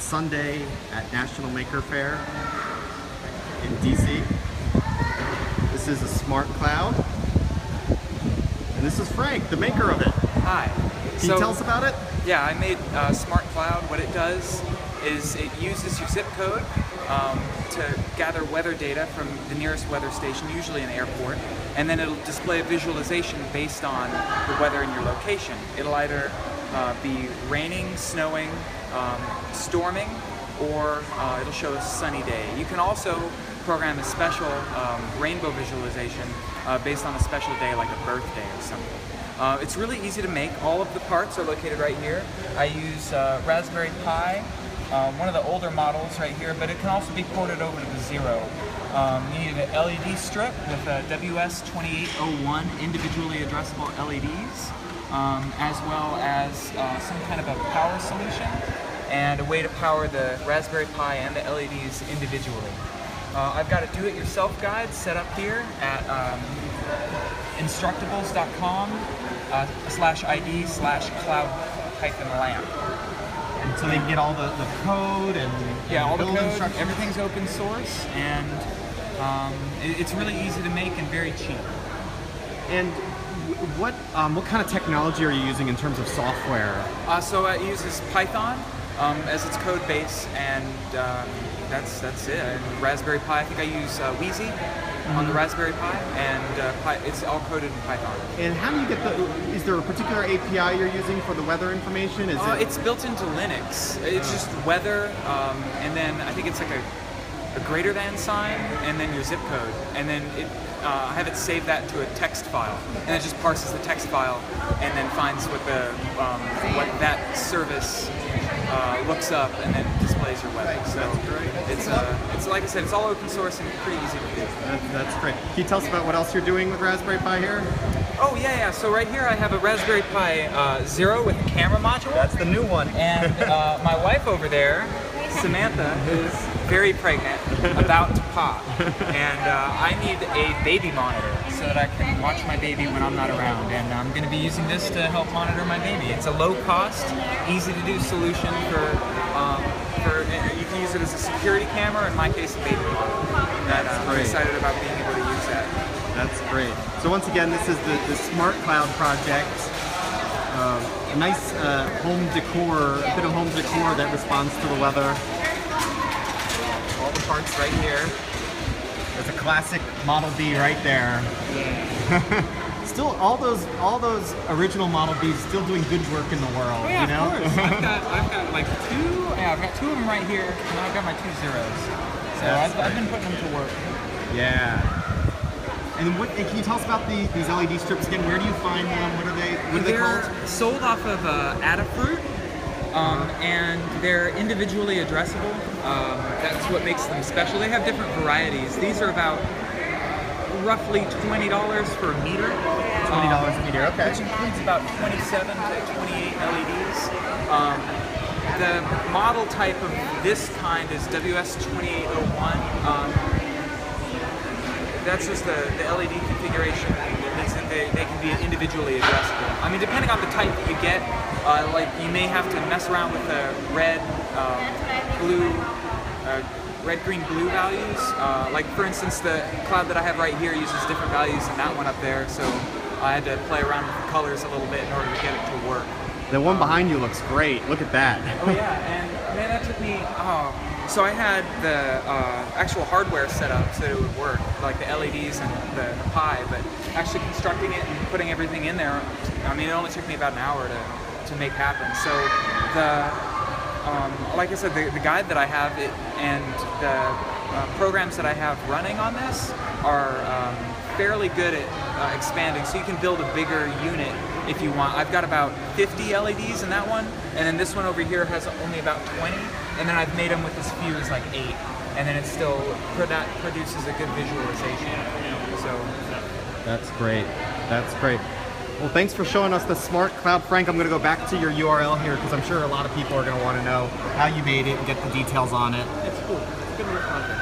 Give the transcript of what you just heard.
It's Sunday at National Maker Fair in DC. This is a SmartCloud, and this is Frank, the maker of it. Hi. Can you tell us about it? Yeah, I made SmartCloud. What it does is it uses your zip code to gather weather data from the nearest weather station, usually an airport, and then it'll display a visualization based on the weather in your location. It'll either be raining, snowing, storming, or it'll show a sunny day. You can also program a special rainbow visualization based on a special day, like a birthday or something. It's really easy to make. All of the parts are located right here. I use Raspberry Pi, one of the older models right here, but it can also be ported over to the Zero. You need an LED strip with a WS2801 individually addressable LEDs, as well as some kind of a power solution and a way to power the Raspberry Pi and the LEDs individually. I've got a do-it-yourself guide set up here at instructables.com/id/cloud-lamp. And so they can get all the code and all the code. instructions? Everything's open source, and it's really easy to make and very cheap. And what kind of technology are you using in terms of software? So it uses Python as its code base, and that's it. And Raspberry Pi, I think I use Wheezy on the Raspberry Pi, and it's all coded in Python. And how do you get is there a particular API you're using for the weather information? It's built into Linux. It's just weather, and then I think it's like a greater than sign, and then your zip code, and then I have it save that to a text file, and it just parses the text file, and then finds what that service looks up, and then displays your weather. So it's like I said, it's all open source and pretty easy to do. That's great. Can you tell us about what else you're doing with Raspberry Pi here? Oh yeah. So right here I have a Raspberry Pi Zero with a camera module. That's the new one. And my wife over there, Samantha, is very pregnant, about to pop, and I need a baby monitor so that I can watch my baby when I'm not around, and I'm going to be using this to help monitor my baby. It's a low-cost, easy-to-do solution for you can use it as a security camera, in my case a baby monitor, and I'm excited about being able to use that. That's great. So once again, this is the SmartCloud project. A nice home decor, a bit of home decor that responds to the weather. All the parts right here. There's a classic Model B right there. Still, all those original Model Bs still doing good work in the world. Oh, yeah, you know? Of course. I've got like two. Yeah, I've got two of them right here, and I've got my two Zeros. So I've been putting them to work. Yeah. And can you tell us about these LED strips again? Where do you find them? What are they called? They're sold off of Adafruit, and they're individually addressable. That's what makes them special. They have different varieties. These are about roughly $20 for a meter. $20 a meter, okay. Which includes about 27 to 28 LEDs. The model type of this kind is WS2801. That's just the LED configuration. They can be individually addressable. I mean, depending on the type that you get, like you may have to mess around with the red, green, blue values. Like for instance, the cloud that I have right here uses different values than that one up there, so I had to play around with the colors a little bit in order to get it to work. The one behind you looks great. Look at that. Oh yeah, and man, that took me. So I had the actual hardware set up so that it would work, like the LEDs and the Pi, but actually constructing it and putting everything in there, I mean, it only took me about an hour to make happen. So like I said, the guide that I have and the programs that I have running on this are fairly good at expanding, so you can build a bigger unit if you want. I've got about 50 LEDs in that one, and then this one over here has only about 20, and then I've made them with as few as like 8, and then it still produces a good visualization. So that's great. That's great. Well, thanks for showing us the SmartCloud, Frank. I'm going to go back to your URL here because I'm sure a lot of people are going to want to know how you made it and get the details on it. It's cool. It's good work on it.